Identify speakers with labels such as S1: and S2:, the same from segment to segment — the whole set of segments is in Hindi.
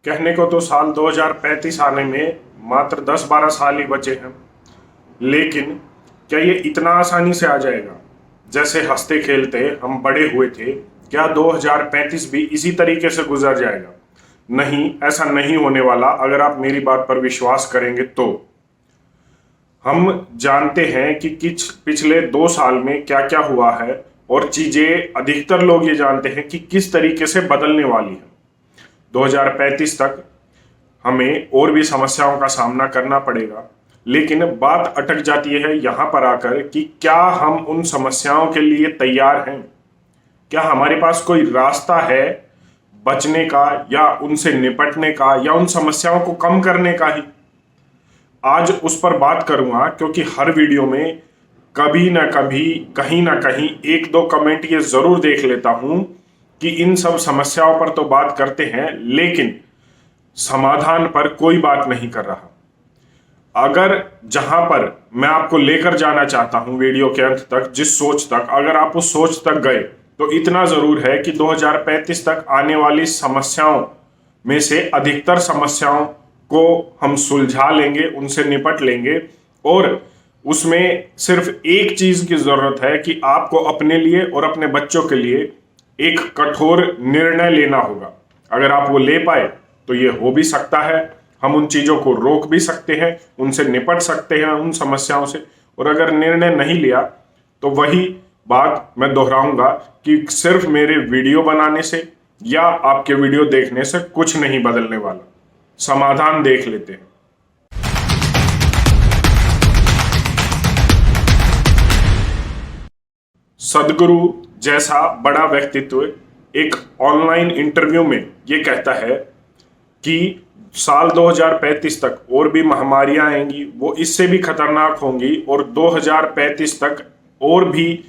S1: कहने को तो साल 2035 आने में मात्र 10-12 साल ही बचे हैं, लेकिन क्या ये इतना आसानी से आ जाएगा? जैसे हंसते खेलते हम बड़े हुए थे, क्या 2035 भी इसी तरीके से गुजर जाएगा? नहीं, ऐसा नहीं होने वाला। अगर आप मेरी बात पर विश्वास करेंगे तो हम जानते हैं कि पिछले 2 साल में क्या क्या हुआ है, और चीजें अधिकतर लोग ये जानते हैं कि किस तरीके से बदलने वाली है। 2035 तक हमें और भी समस्याओं का सामना करना पड़ेगा, लेकिन बात अटक जाती है यहाँ पर आकर कि क्या हम उन समस्याओं के लिए तैयार हैं? क्या हमारे पास कोई रास्ता है बचने का, या उनसे निपटने का, या उन समस्याओं को कम करने का ही? आज उस पर बात करूंगा, क्योंकि हर वीडियो में कभी ना कभी, कहीं ना कहीं एक दो कमेंट ये जरूर देख लेता हूं कि इन सब समस्याओं पर तो बात करते हैं, लेकिन समाधान पर कोई बात नहीं कर रहा। अगर जहां पर मैं आपको लेकर जाना चाहता हूं वीडियो के अंत तक, जिस सोच तक, अगर आप उस सोच तक गए तो इतना जरूर है कि 2035 तक आने वाली समस्याओं में से अधिकतर समस्याओं को हम सुलझा लेंगे, उनसे निपट लेंगे। और उसमें सिर्फ एक चीज की जरूरत है कि आपको अपने लिए और अपने बच्चों के लिए एक कठोर निर्णय लेना होगा। अगर आप वो ले पाए तो ये हो भी सकता है, हम उन चीजों को रोक भी सकते हैं, उनसे निपट सकते हैं, उन समस्याओं से। और अगर निर्णय नहीं लिया तो वही बात मैं दोहराऊंगा कि सिर्फ मेरे वीडियो बनाने से या आपके वीडियो देखने से कुछ नहीं बदलने वाला। समाधान देख लेते हैं। सदगुरु जैसा बड़ा व्यक्तित्व एक ऑनलाइन इंटरव्यू में ये कहता है कि साल 2035 तक और भी महामारियां आएंगी, वो इससे भी खतरनाक होंगी, और 2035 तक और भी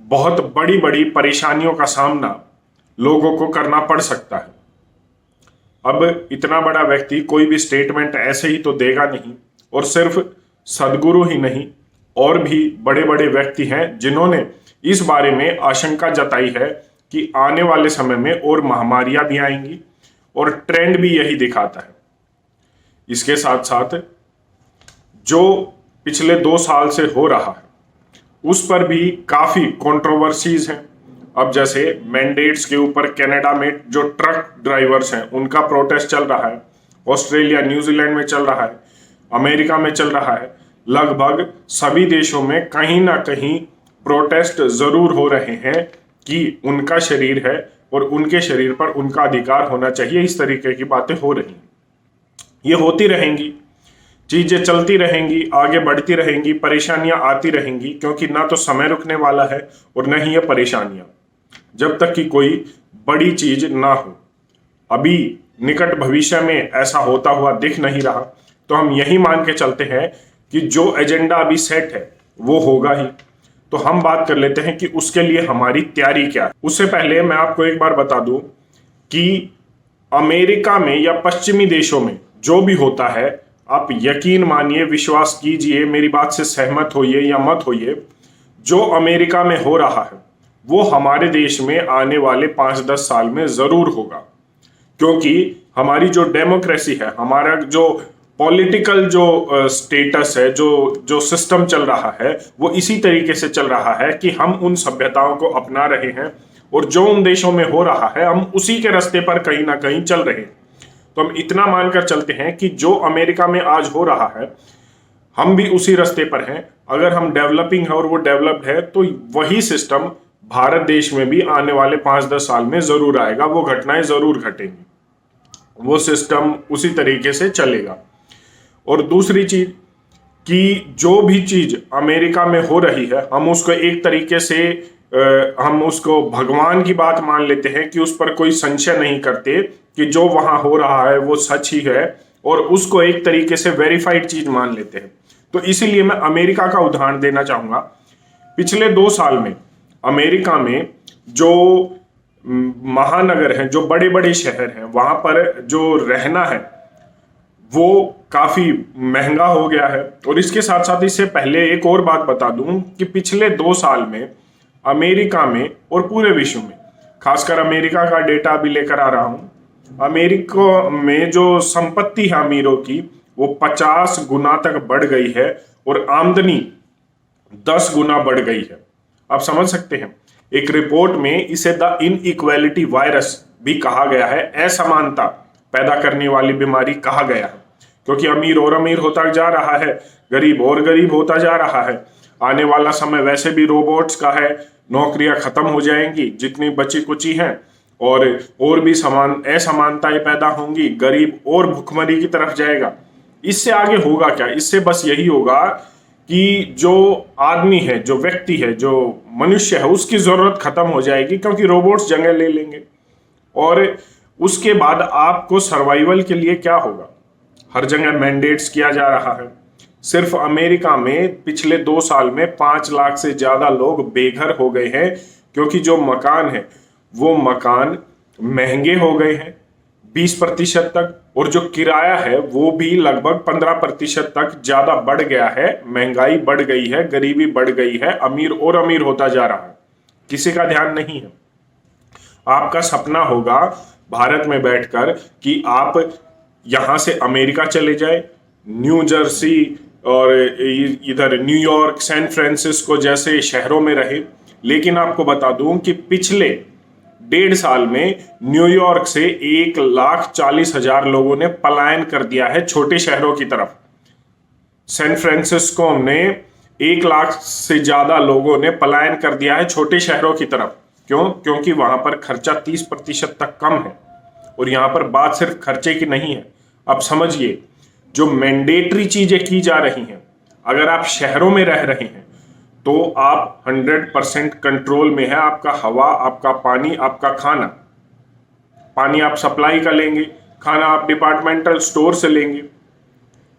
S1: बहुत बड़ी बड़ी परेशानियों का सामना लोगों को करना पड़ सकता है। अब इतना बड़ा व्यक्ति कोई भी स्टेटमेंट ऐसे ही तो देगा नहीं, और सिर्फ सदगुरु ही नहीं, और भी बड़े बड़े व्यक्ति हैं जिन्होंने इस बारे में आशंका जताई है कि आने वाले समय में और महामारियां भी आएंगी, और ट्रेंड भी यही दिखाता है। इसके साथ साथ जो पिछले 2 साल से हो रहा है उस पर भी काफी कंट्रोवर्सीज हैं। अब जैसे मैंडेट्स के ऊपर कनाडा में जो ट्रक ड्राइवर्स हैं उनका प्रोटेस्ट चल रहा है, ऑस्ट्रेलिया न्यूजीलैंड में चल रहा है, अमेरिका में चल रहा है। लगभग सभी देशों में कहीं ना कहीं प्रोटेस्ट जरूर हो रहे हैं कि उनका शरीर है और उनके शरीर पर उनका अधिकार होना चाहिए। इस तरीके की बातें हो रही हैं। ये होती रहेंगी, चीजें चलती रहेंगी, आगे बढ़ती रहेंगी, परेशानियां आती रहेंगी, क्योंकि ना तो समय रुकने वाला है और न ही ये परेशानियां, जब तक कि कोई बड़ी चीज ना हो। अभी निकट भविष्य में ऐसा होता हुआ दिख नहीं रहा, तो हम यही मान के चलते हैं कि जो एजेंडा अभी सेट है वो होगा ही। तो हम बात कर लेते हैं कि उसके लिए हमारी तैयारी क्या है। उससे पहले मैं आपको एक बार बता दूं कि अमेरिका में या पश्चिमी देशों में जो भी होता है, आप यकीन मानिए, विश्वास कीजिए, मेरी बात से सहमत होइए या मत होइए, जो अमेरिका में हो रहा है वो हमारे देश में आने वाले 5-10 साल में जरूर होगा। क्योंकि हमारी जो डेमोक्रेसी है, हमारा जो पॉलिटिकल जो स्टेटस है, जो सिस्टम चल रहा है, वो इसी तरीके से चल रहा है कि हम उन सभ्यताओं को अपना रहे हैं, और जो उन देशों में हो रहा है हम उसी के रास्ते पर कहीं ना कहीं चल रहे हैं। तो हम इतना मानकर चलते हैं कि जो अमेरिका में आज हो रहा है हम भी उसी रास्ते पर हैं। अगर हम डेवलपिंग है और वो डेवलप्ड है, तो वही सिस्टम भारत देश में भी आने वाले 5-10 साल में जरूर आएगा। वो घटनाएं जरूर घटेंगी, वो सिस्टम उसी तरीके से चलेगा। और दूसरी चीज कि जो भी चीज अमेरिका में हो रही है हम उसको एक तरीके से हम उसको भगवान की बात मान लेते हैं कि उस पर कोई संशय नहीं करते कि जो वहां हो रहा है वो सच ही है, और उसको एक तरीके से वेरीफाइड चीज मान लेते हैं। तो इसीलिए मैं अमेरिका का उदाहरण देना चाहूंगा। पिछले 2 साल में अमेरिका में जो महानगर हैं, जो बड़े बड़े शहर हैं, वहां पर जो रहना है वो काफी महंगा हो गया है। और इसके साथ साथ इससे पहले एक और बात बता दूं कि पिछले 2 साल में अमेरिका में और पूरे विश्व में, खासकर अमेरिका का डेटा अभी लेकर आ रहा हूं, अमेरिका में जो संपत्ति है अमीरों की वो 50 गुना तक बढ़ गई है और आमदनी 10 गुना बढ़ गई है। आप समझ सकते हैं। एक रिपोर्ट में इसे द इनइक्वालिटी वायरस भी कहा गया है, असमानता पैदा करने वाली बीमारी कहा गया है, क्योंकि अमीर और अमीर होता जा रहा है, गरीब और गरीब होता जा रहा है। आने वाला समय वैसे भी रोबोट्स का है, नौकरियां खत्म हो जाएंगी जितनी बची कुची हैं, और भी असमानताएं पैदा होंगी, गरीब और भुखमरी की तरफ जाएगा। इससे आगे होगा क्या? इससे बस यही होगा कि जो आदमी है, जो व्यक्ति है, जो मनुष्य है, उसकी जरूरत खत्म हो जाएगी, क्योंकि रोबोट्स जगह ले लेंगे। और उसके बाद आपको सर्वाइवल के लिए क्या होगा? हर जगह मैंडेट्स किया जा रहा है। सिर्फ अमेरिका में पिछले 2 साल में 5 लाख से ज्यादा लोग बेघर हो गए हैं, क्योंकि जो मकान है वो मकान महंगे हो गए हैं 20% तक, और जो किराया है वो भी लगभग 15% तक ज्यादा बढ़ गया है। महंगाई बढ़ गई है, गरीबी बढ़ गई है, अमीर और अमीर होता जा रहा है, किसी का ध्यान नहीं है। आपका सपना होगा भारत में बैठकर कि आप यहां से अमेरिका चले जाए, न्यू जर्सी और इधर न्यूयॉर्क, सैन फ्रांसिस्को जैसे शहरों में रहे। लेकिन आपको बता दूं कि पिछले 1.5 साल में न्यूयॉर्क से 1,40,000 लोगों ने पलायन कर दिया है छोटे शहरों की तरफ। सैन फ्रांसिस्को में 1 लाख से ज्यादा लोगों ने पलायन कर दिया है छोटे शहरों की तरफ। क्यों? क्योंकि वहां पर खर्चा 30% तक कम है। और यहां पर बात सिर्फ खर्चे की नहीं है। अब समझिए, जो मैंडेटरी चीजें की जा रही हैं, अगर आप शहरों में रह रहे हैं तो आप 100% कंट्रोल में है। आपका हवा, आपका पानी, आपका खाना। पानी आप सप्लाई का लेंगे, खाना आप डिपार्टमेंटल स्टोर से लेंगे,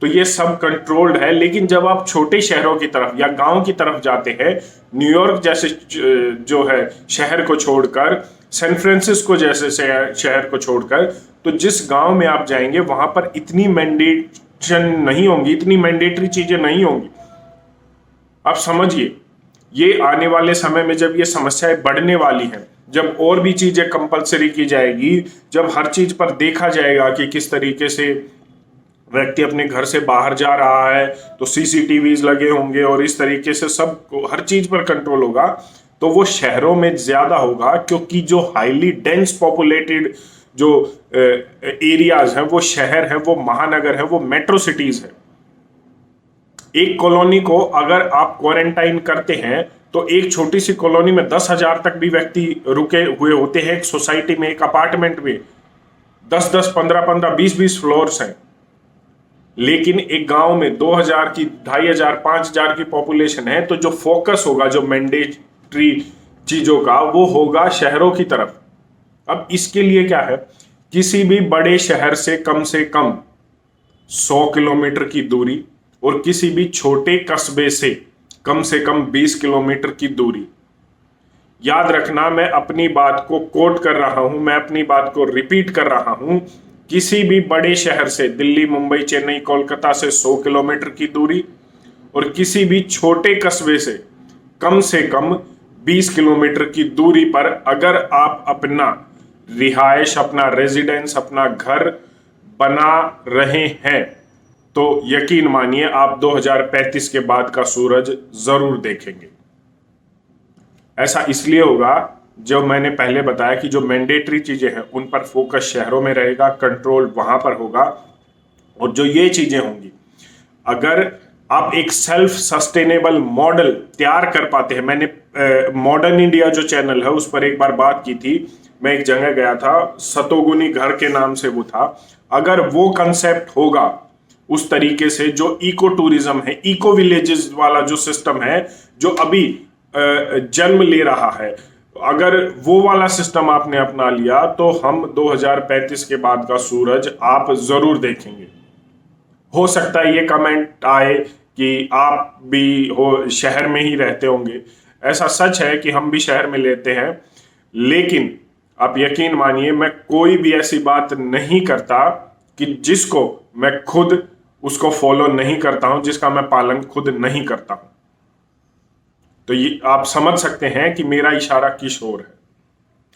S1: तो ये सब कंट्रोल्ड है। लेकिन जब आप छोटे शहरों की तरफ या गांव की तरफ जाते हैं, न्यूयॉर्क जैसे जो है शहर को छोड़कर, सैन फ्रांसिस्को जैसे शहर को छोड़कर, तो जिस गांव में आप जाएंगे वहां पर इतनी मैंडेशन नहीं होंगी, इतनी मैंडेटरी चीजें नहीं होंगी। आप समझिए, ये आने वाले समय में जब ये समस्याएं बढ़ने वाली हैं, जब और भी चीजें कंपलसरी की जाएगी, जब हर चीज पर देखा जाएगा कि किस तरीके से व्यक्ति अपने घर से बाहर जा रहा है, तो सीसीटीवीज लगे होंगे और इस तरीके से सब हर चीज पर कंट्रोल होगा, तो वो शहरों में ज्यादा होगा। क्योंकि जो हाईली डेंस पॉपुलेटेड जो एरियाज हैं, वो शहर है, वो महानगर है, वो मेट्रो सिटीज है। एक कॉलोनी को अगर आप क्वारंटाइन करते हैं तो एक छोटी सी कॉलोनी में 10,000 तक भी व्यक्ति रुके हुए होते हैं। एक सोसाइटी में, एक अपार्टमेंट में 10-10, 15-15, 20-20 फ्लोर्स हैं। लेकिन एक गांव में 2,000 की, 2,500, 5,000 की पॉपुलेशन है, तो जो फोकस होगा जो मैंडेटरी चीजों का, वो होगा शहरों की तरफ। अब इसके लिए क्या है, किसी भी बड़े शहर से कम 100 किलोमीटर की दूरी और किसी भी छोटे कस्बे से कम 20 किलोमीटर की दूरी। याद रखना, मैं अपनी बात को कोट कर रहा हूं, मैं अपनी बात को रिपीट कर रहा हूं। किसी भी बड़े शहर से, दिल्ली, मुंबई, चेन्नई, कोलकाता से 100 किलोमीटर की दूरी, और किसी भी छोटे कस्बे से कम 20 किलोमीटर की दूरी पर अगर आप अपना रिहायश, अपना रेजिडेंस, अपना घर बना रहे हैं, तो यकीन मानिए आप 2035 के बाद का सूरज जरूर देखेंगे। ऐसा इसलिए होगा, जो मैंने पहले बताया कि जो मैंडेटरी चीजें हैं उन पर फोकस शहरों में रहेगा, कंट्रोल वहां पर होगा। और जो ये चीजें होंगी, अगर आप एक सेल्फ सस्टेनेबल मॉडल तैयार कर पाते हैं। मैंने मॉडर्न इंडिया जो चैनल है उस पर एक बार बात की थी। मैं एक जगह गया था, सतोगुनी घर के नाम से वो था। अगर वो कंसेप्ट होगा उस तरीके से, जो इको टूरिज्म है, इको विलेजेस वाला जो सिस्टम है, जो अभी जन्म ले रहा है, अगर वो वाला सिस्टम आपने अपना लिया, तो हम 2035 के बाद का सूरज आप जरूर देखेंगे। हो सकता है ये कमेंट आए कि आप भी हो शहर में ही रहते होंगे। ऐसा सच है कि हम भी शहर में लेते हैं, लेकिन आप यकीन मानिए, मैं कोई भी ऐसी बात नहीं करता कि जिसको मैं खुद उसको फॉलो नहीं करता हूं, जिसका मैं पालन खुद नहीं करता हूं। तो ये आप समझ सकते हैं कि मेरा इशारा किस ओर है।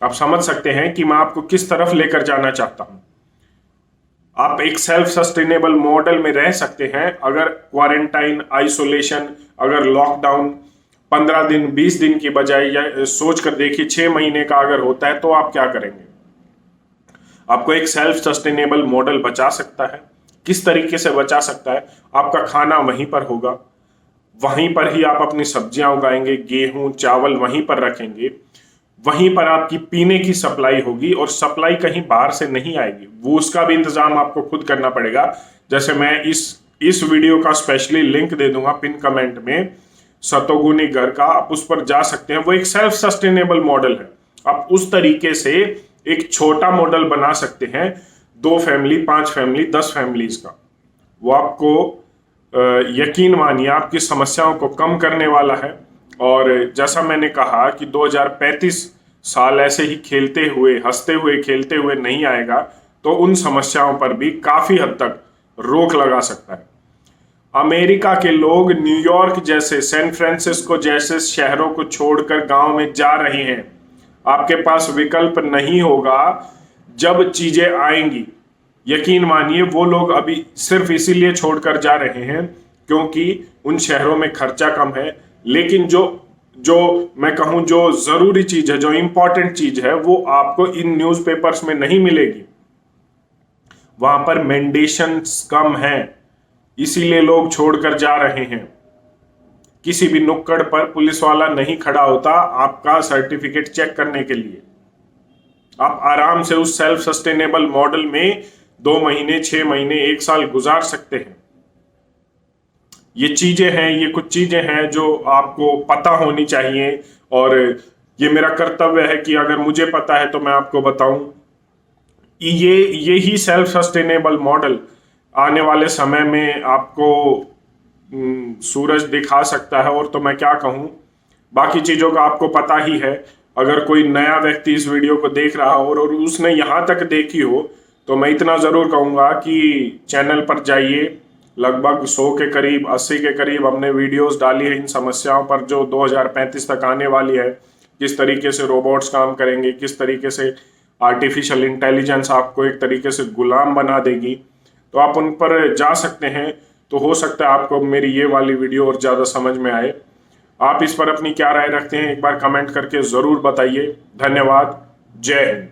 S1: आप समझ सकते हैं कि मैं आपको किस तरफ लेकर जाना चाहता हूं। आप एक सेल्फ सस्टेनेबल मॉडल में रह सकते हैं अगर क्वारंटाइन, आइसोलेशन, अगर लॉकडाउन 15 दिन 20 दिन की बजाय, या सोच कर देखिए 6 महीने का अगर होता है तो आप क्या करेंगे। आपको एक सेल्फ सस्टेनेबल मॉडल बचा सकता है। किस तरीके से बचा सकता है? आपका खाना वहीं पर होगा, वहीं पर ही आप अपनी सब्जियां उगाएंगे, गेहूं चावल वहीं पर रखेंगे, वहीं पर आपकी पीने की सप्लाई होगी, और सप्लाई कहीं बाहर से नहीं आएगी, वो उसका भी इंतजाम आपको खुद करना पड़ेगा। जैसे मैं इस वीडियो का स्पेशली लिंक दे दूंगा पिन कमेंट में, सतोगुनी घर का, आप उस पर जा सकते हैं। वो एक सेल्फ सस्टेनेबल मॉडल है। आप उस तरीके से एक छोटा मॉडल बना सकते हैं, 2 फैमिली, 5 फैमिली, 10 फैमिलीज का। वो आपको यकीन मानिए आपकी समस्याओं को कम करने वाला है। और जैसा मैंने कहा कि 2035 साल ऐसे ही खेलते हुए, हंसते हुए, खेलते हुए नहीं आएगा, तो उन समस्याओं पर भी काफी हद तक रोक लगा सकता है। अमेरिका के लोग न्यूयॉर्क जैसे, सैन फ्रांसिस्को जैसे शहरों को छोड़कर गांव में जा रहे हैं। आपके पास विकल्प नहीं होगा जब चीजें आएंगी। यकीन मानिए वो लोग अभी सिर्फ इसीलिए छोड़कर जा रहे हैं क्योंकि उन शहरों में खर्चा कम है। लेकिन जो जो मैं कहूं जो जरूरी चीज है, जो इंपॉर्टेंट चीज है, वो आपको इन न्यूज़पेपर्स में नहीं मिलेगी। वहां पर मैंडेशंस कम है, इसीलिए लोग छोड़कर जा रहे हैं। किसी भी नुक्कड़ पर पुलिस वाला नहीं खड़ा होता आपका सर्टिफिकेट चेक करने के लिए। आप आराम से उस सेल्फ सस्टेनेबल मॉडल में 2 महीने, 6 महीने, 1 साल गुजार सकते हैं। ये चीजें हैं, ये कुछ चीजें हैं जो आपको पता होनी चाहिए, और ये मेरा कर्तव्य है कि अगर मुझे पता है तो मैं आपको बताऊं। यही सेल्फ सस्टेनेबल मॉडल आने वाले समय में आपको सूरज दिखा सकता है। और तो मैं क्या कहूं, बाकी चीजों का आपको पता ही है। अगर कोई नया व्यक्ति इस वीडियो को देख रहा हो और उसने यहां तक देखी हो, तो मैं इतना जरूर कहूंगा कि चैनल पर जाइए। लगभग 100 के करीब, 80 के करीब हमने वीडियोस डाली है इन समस्याओं पर जो 2035 तक आने वाली है। किस तरीके से रोबोट्स काम करेंगे, किस तरीके से आर्टिफिशियल इंटेलिजेंस आपको एक तरीके से गुलाम बना देगी। तो आप उन पर जा सकते हैं, तो हो सकता है आपको मेरी ये वाली वीडियो और ज़्यादा समझ में आए। आप इस पर अपनी क्या राय रखते हैं, एक बार कमेंट करके ज़रूर बताइए। धन्यवाद। जय हिंद।